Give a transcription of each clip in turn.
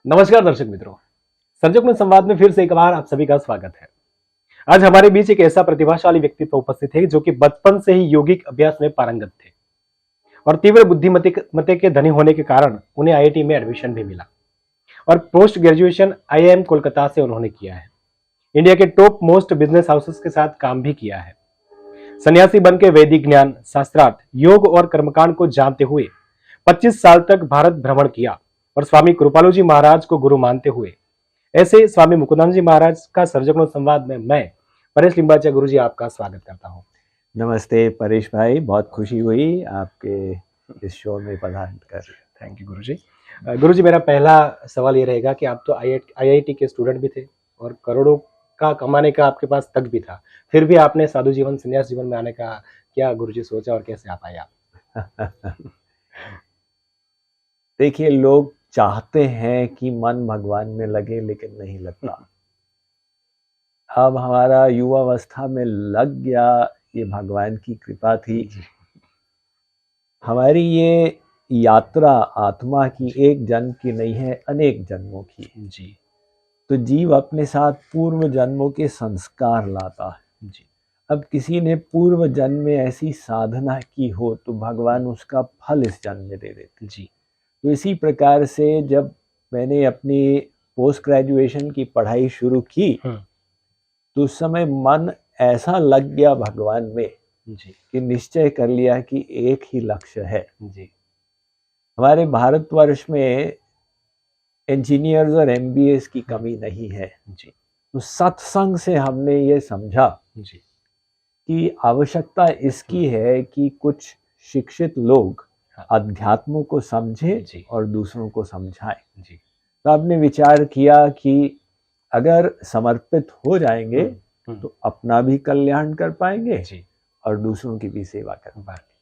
नमस्कार दर्शक मित्रों, सर्जक में संवाद में फिर से एक बार आप सभी का स्वागत है। आज हमारे बीच एक ऐसा प्रतिभाशाली व्यक्तित्व उपस्थित है जो कि बचपन से ही योगिक अभ्यास में पारंगत थे और तीव्र बुद्धिमत्ता के धनी होने के कारण उन्हें आईआईटी में एडमिशन भी मिला और पोस्ट ग्रेजुएशन आईआईएम कोलकाता से उन्होंने किया है। इंडिया के टॉप मोस्ट बिजनेस हाउसेस के साथ काम भी किया है। सन्यासी बन के वैदिक ज्ञान, शास्त्रार्थ, योग और कर्मकांड को जानते हुए 25 साल तक भारत भ्रमण किया और स्वामी कृपालु जी महाराज को गुरु मानते हुए ऐसे स्वामी मुकुंदानंद जी महाराज का सर्जकों संवाद में मैं परेश लिंबाचा गुरु जी आपका स्वागत करता हूँ। नमस्ते परेश भाई, बहुत खुशी हुई आपके इस शो में पधार कर। थैंक यू गुरु जी। गुरु जी, मेरा पहला सवाल ये रहेगा कि आप तो आईआईटी के स्टूडेंट भी थे और करोड़ों का कमाने का आपके पास तक भी था, फिर भी आपने साधु जीवन, संन्यास जीवन में आने का क्या गुरु जी सोचा और कैसे आप आए आप? देखिए, लोग चाहते हैं कि मन भगवान में लगे लेकिन नहीं लगता। अब हमारा युवावस्था में लग गया, ये भगवान की कृपा थी। हमारी ये यात्रा आत्मा की एक जन्म की नहीं है, अनेक जन्मों की जी। तो जीव अपने साथ पूर्व जन्मों के संस्कार लाता है जी। अब किसी ने पूर्व जन्म में ऐसी साधना की हो तो भगवान उसका फल इस जन्म में दे देते जी। तो इसी प्रकार से जब मैंने अपनी पोस्ट ग्रेजुएशन की पढ़ाई शुरू की तो उस समय मन ऐसा लग गया भगवान में जी कि निश्चय कर लिया कि एक ही लक्ष्य है। जी। हमारे भारतवर्ष में इंजीनियर्स और एमबीएस की कमी नहीं है जी। तो सत्संग से हमने ये समझा जी कि आवश्यकता इसकी है कि कुछ शिक्षित लोग अध्यात्म को समझे और दूसरों को समझाएं। तो आपने विचार किया कि अगर समर्पित हो जाएंगे तो अपना भी कल्याण कर पाएंगे और दूसरों की भी सेवा कर पाएंगे।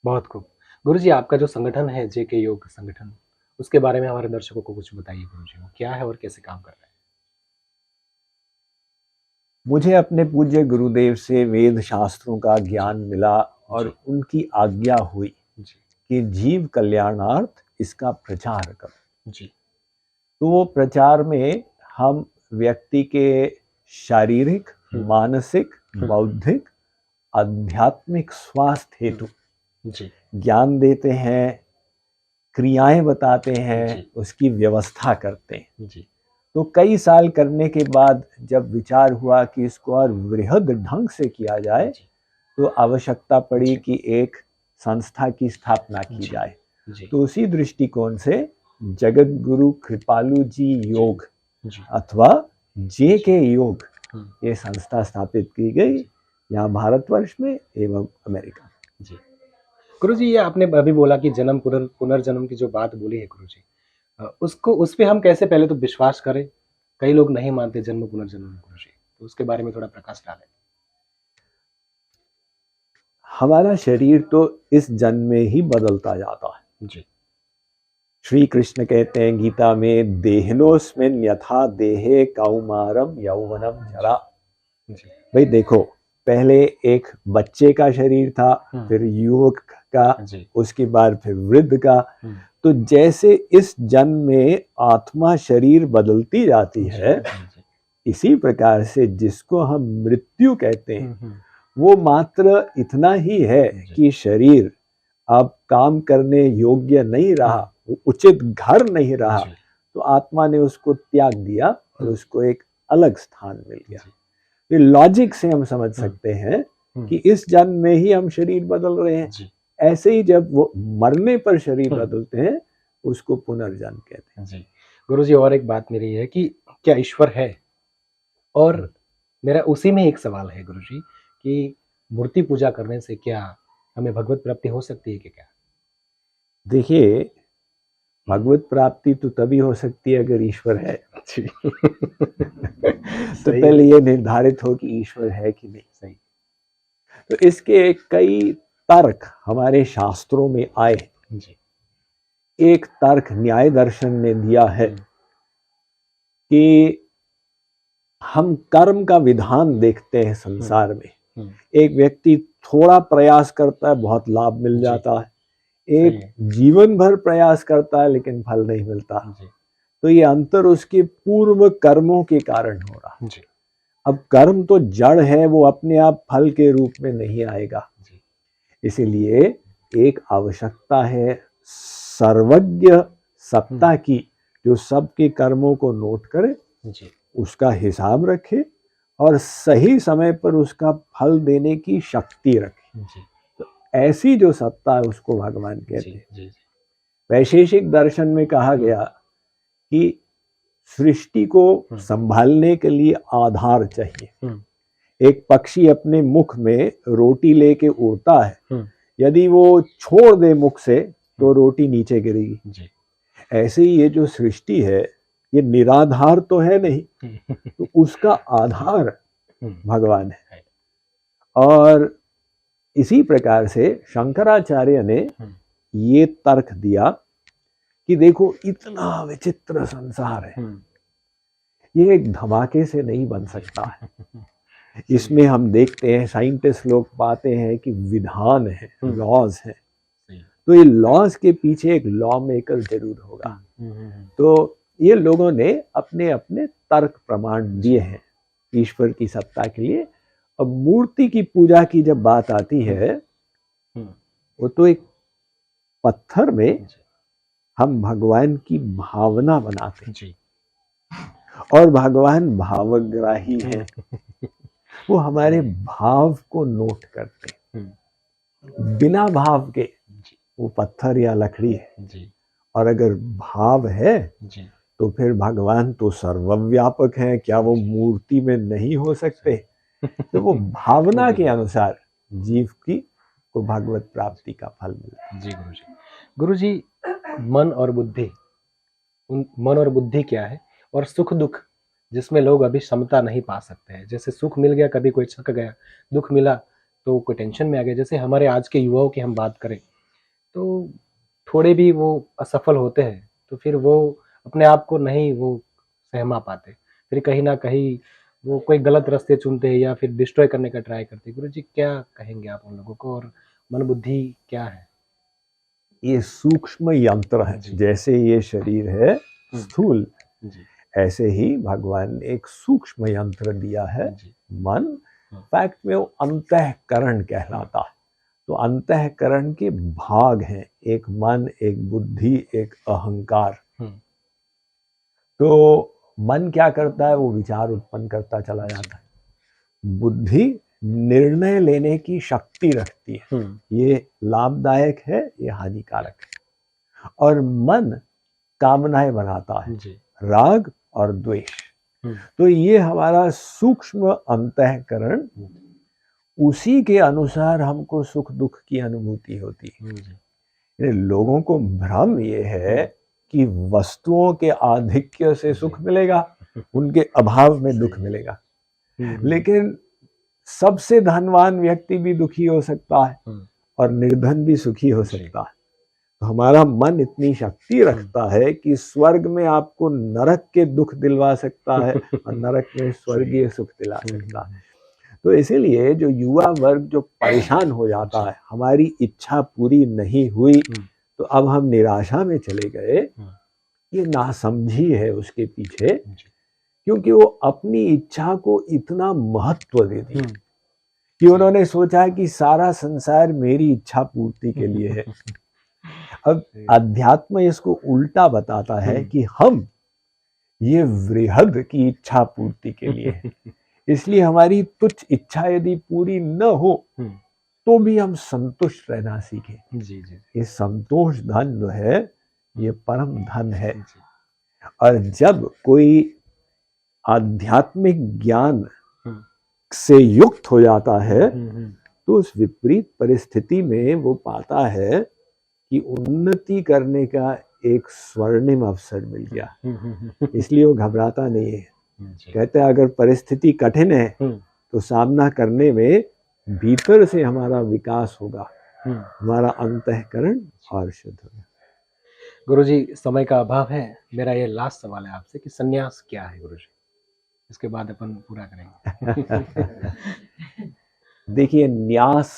बहुत खूब। गुरुजी, आपका जो संगठन है जेके योग संगठन, उसके बारे में हमारे दर्शकों को कुछ बताइए गुरुजी, वो क्या है और कैसे काम कर रहा है? मुझे अपने पूज्य गुरुदेव से वेद शास्त्रों का ज्ञान मिला और उनकी आज्ञा हुई कि जीव कल्याणार्थ इसका प्रचार करो। तो वो प्रचार में हम व्यक्ति के शारीरिक, मानसिक, बौद्धिक, आध्यात्मिक स्वास्थ्य हेतु ज्ञान देते हैं, क्रियाएं बताते हैं, उसकी व्यवस्था करते हैं। तो कई साल करने के बाद जब विचार हुआ कि इसको और वृहद ढंग से किया जाए तो आवश्यकता पड़ी कि एक संस्था की स्थापना की जाए। तो उसी दृष्टिकोण से जगत गुरु कृपालु जी योग अथवा जेके योग ये संस्था स्थापित की गई, यहाँ भारतवर्ष में एवं अमेरिका में। जी गुरुजी, ये आपने अभी बोला कि जन्म पुनर्जन्म की जो बात बोली है गुरुजी, उसको उस पे हम कैसे पहले तो विश्वास करें? कई लोग नहीं मानते जन्म पुनर्जन्म गुरुजी, तो उसके बारे में थोड़ा प्रकाश डालें। हमारा शरीर तो इस जन्म में ही बदलता जाता है। जी। श्री कृष्ण कहते हैं गीता में, देहनोस्मिन् यथा देहे कौमारम यौवनम जरा। भाई देखो, पहले एक बच्चे का शरीर था, फिर युवक का, उसके बाद फिर वृद्ध का। तो जैसे इस जन्म में आत्मा शरीर बदलती जाती है, इसी प्रकार से जिसको हम मृत्यु कहते हैं वो मात्र इतना ही है कि शरीर अब काम करने योग्य नहीं रहा, उचित घर नहीं रहा, तो आत्मा ने उसको त्याग दिया और उसको एक अलग स्थान मिल गया। ये लॉजिक से हम समझ सकते हैं कि इस जन्म में ही हम शरीर बदल रहे हैं। ऐसे ही जब वो मरने पर शरीर बदलते हैं उसको पुनर्जन्म कहते हैं। जी गुरुजी, और एक बात मेरी है कि क्या ईश्वर है? और मेरा उसी में एक सवाल है गुरुजी कि मूर्ति पूजा करने से क्या हमें भगवत प्राप्ति हो सकती है कि क्या? देखिए, भगवत प्राप्ति तो तभी हो सकती है अगर ईश्वर है। तो पहले ये निर्धारित हो कि ईश्वर है कि नहीं। सही। तो इसके कई तर्क हमारे शास्त्रों में आए। एक तर्क न्याय दर्शन ने दिया है कि हम कर्म का विधान देखते हैं संसार में। एक व्यक्ति थोड़ा प्रयास करता है, बहुत लाभ मिल जाता है। एक जीवन भर प्रयास करता है लेकिन फल नहीं मिलता। तो ये अंतर उसके पूर्व कर्मों के कारण हो रहा। जी। अब कर्म तो जड़ है, वो अपने आप फल के रूप में नहीं आएगा। जी। इसीलिए एक आवश्यकता है सर्वज्ञ सत्ता की, जो सबके कर्मों को नोट करे, जी। उसका हिसाब रखे और सही समय पर उसका फल देने की शक्ति रखे। जी। तो ऐसी जो सत्ता है उसको भगवान कहते हैं। जी। जी। वैशेषिक दर्शन में कहा गया कि सृष्टि को संभालने के लिए आधार चाहिए। एक पक्षी अपने मुख में रोटी लेके उड़ता है, यदि वो छोड़ दे मुख से तो रोटी नीचे गिरेगी। जी। ऐसे ही ये जो सृष्टि है ये निराधार तो है नहीं, तो उसका आधार भगवान है। और इसी प्रकार से शंकराचार्य ने ये तर्क दिया कि देखो इतना विचित्र संसार है, ये एक धमाके से नहीं बन सकता है। इसमें हम देखते हैं साइंटिस्ट लोग पाते हैं कि विधान है, लॉज है, तो ये लॉज के पीछे एक लॉ मेकर जरूर होगा। तो ये लोगों ने अपने अपने तर्क प्रमाण दिए हैं ईश्वर की सत्ता के लिए। अब मूर्ति की पूजा की जब बात आती है, वो तो एक पत्थर में हम भगवान की भावना बनाते हैं, और भगवान भावग्राही है, वो हमारे भाव को नोट करते हैं। बिना भाव के वो पत्थर या लकड़ी है, और अगर भाव है तो फिर भगवान तो सर्वव्यापक है, क्या वो मूर्ति में नहीं हो सकते? तो वो भावना के अनुसार जीव की को भगवत प्राप्ति का फल मिला। जी गुरुजी, मन और बुद्धि, मन और बुद्धि क्या है, और सुख दुख जिसमें लोग अभी समता नहीं पा सकते हैं। जैसे सुख मिल गया, कभी कोई छक गया, दुख मिला तो कोई टेंशन में आ गया। जैसे हमारे आज के युवाओं की हम बात करें तो थोड़े भी वो असफल होते हैं तो फिर वो अपने आप को नहीं वो सहमा पाते, फिर कहीं ना कहीं वो कोई गलत रास्ते चुनते हैं या फिर डिस्ट्रॉय करने का ट्राई करते हैं। गुरुजी क्या कहेंगे आप उन लोगों को, और मन बुद्धि क्या है? ये सूक्ष्म यंत्र है। जैसे ये शरीर है स्थूल, ऐसे ही भगवान ने एक सूक्ष्म यंत्र दिया है मन। फैक्ट में वो अंतःकरण कहलाता है। तो अंतःकरण के भाग हैं, एक मन, एक बुद्धि, एक अहंकार। तो मन क्या करता है? वो विचार उत्पन्न करता चला जाता है। बुद्धि निर्णय लेने की शक्ति रखती है, ये लाभदायक है, ये हानिकारक है। और मन कामनाएं बनाता है, राग और द्वेष। तो ये हमारा सूक्ष्म अंतःकरण, उसी के अनुसार हमको सुख दुख की अनुभूति होती है। लोगों को भ्रम ये है कि वस्तुओं के आधिक्य से सुख मिलेगा, उनके अभाव में दुख मिलेगा। लेकिन सबसे धनवान व्यक्ति भी दुखी हो सकता है और निर्धन भी सुखी हो सकता है। तो हमारा मन इतनी शक्ति रखता है कि स्वर्ग में आपको नरक के दुख दिलवा सकता है और नरक में स्वर्गीय सुख दिला सकता है। तो इसीलिए जो युवा वर्ग जो परेशान हो जाता है, हमारी इच्छा पूरी नहीं हुई तो अब हम निराशा में चले गए, ये नासमझी है उसके पीछे। क्योंकि वो अपनी इच्छा को इतना महत्व दे दिया कि उन्होंने सोचा कि सारा संसार मेरी इच्छा पूर्ति के लिए है। अब अध्यात्म इसको उल्टा बताता है कि हम ये वृहद की इच्छा पूर्ति के लिए है। इसलिए हमारी तुच्छ इच्छा यदि पूरी न हो तो भी हम संतुष्ट रहना सीखें। ये संतोष धन जो है ये परम धन है। और जब कोई आध्यात्मिक ज्ञान से युक्त हो जाता है तो उस विपरीत परिस्थिति में वो पाता है कि उन्नति करने का एक स्वर्णिम अवसर मिल गया। इसलिए वो घबराता नहीं है। कहते हैं अगर परिस्थिति कठिन है तो सामना करने में भीतर से हमारा विकास होगा, हमारा अंतःकरण और शुद्ध होगा। गुरुजी, समय का अभाव है, मेरा ये लास्ट सवाल है आपसे कि सन्यास क्या है गुरुजी? इसके बाद अपन पूरा करेंगे। देखिए, न्यास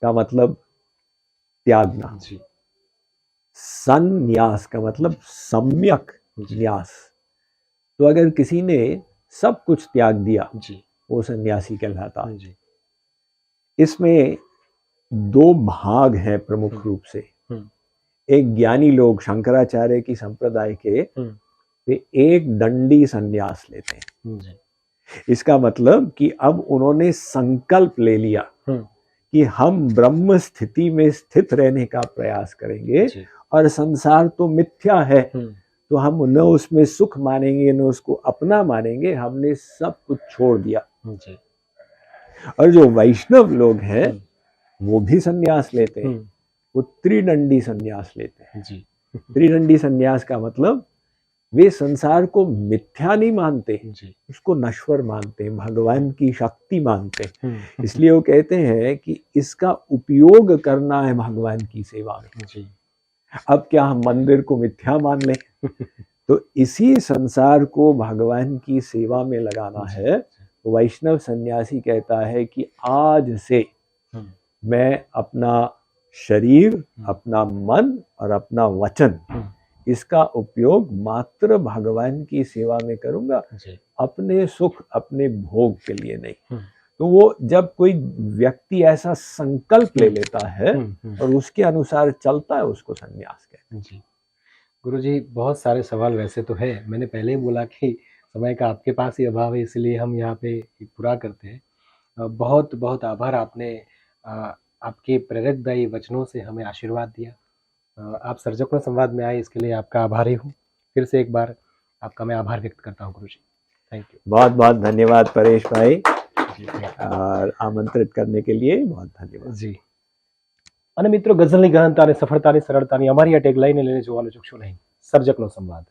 का मतलब त्यागना, संन्यास का मतलब सम्यक न्यास। तो अगर किसी ने सब कुछ त्याग दिया जी वो सन्यासी कहलाता है। जी इसमें दो भाग हैं प्रमुख रूप से। एक ज्ञानी लोग शंकराचार्य की संप्रदाय के वे एक दंडी संन्यास लेते हैं। जी इसका मतलब कि अब उन्होंने संकल्प ले लिया कि हम ब्रह्म स्थिति में स्थित रहने का प्रयास करेंगे जी और संसार तो मिथ्या है, तो हम न उसमें सुख मानेंगे न उसको अपना मानेंगे, हमने सब कुछ छोड़ दिया। जी और जो वैष्णव लोग हैं वो भी संन्यास लेते हैं, वो त्रिदंडी संन्यास लेते हैं। जी त्रिदंडी संन्यास का मतलब वे संसार को मिथ्या नहीं मानते, जी उसको नश्वर मानते हैं, भगवान की शक्ति मानते हैं। इसलिए वो कहते हैं कि इसका उपयोग करना है भगवान की सेवा में। जी अब क्या हम मंदिर को मिथ्या मान लें? तो इसी संसार को भगवान की सेवा में लगाना है। तो वैष्णव सन्यासी कहता है कि आज से मैं अपना शरीर, अपना मन और अपना वचन इसका उपयोग मात्र भगवान की सेवा में करूंगा, अपने सुख अपने भोग के लिए नहीं। तो वो जब कोई व्यक्ति ऐसा संकल्प ले लेता है और उसके अनुसार चलता है उसको संन्यास कहते हैं। जी गुरुजी, बहुत सारे सवाल वैसे तो है, मैंने पहले ही बोला कि समय का आपके पास ही अभाव है, इसलिए हम यहाँ पे पूरा करते हैं। बहुत बहुत आभार, आपने आपके प्रेरकदायी वचनों से हमें आशीर्वाद दिया। आप सर्जकों संवाद में आए, इसके लिए आपका आभारी हूँ। फिर से एक बार आपका मैं आभार व्यक्त करता हूँ गुरुजी। Thank you. बहुत बहुत धन्यवाद परेश भाई, और आमंत्रित करने के लिए बहुत धन्यवाद जी। અને મિત્રો, ગઝલની ગહનતા અને સફળતાની સરળતાની અમારી આ ટેગલાઈને લઈને જોવાનું ચૂકશો નહીં. સર્જકનો સંવાદ.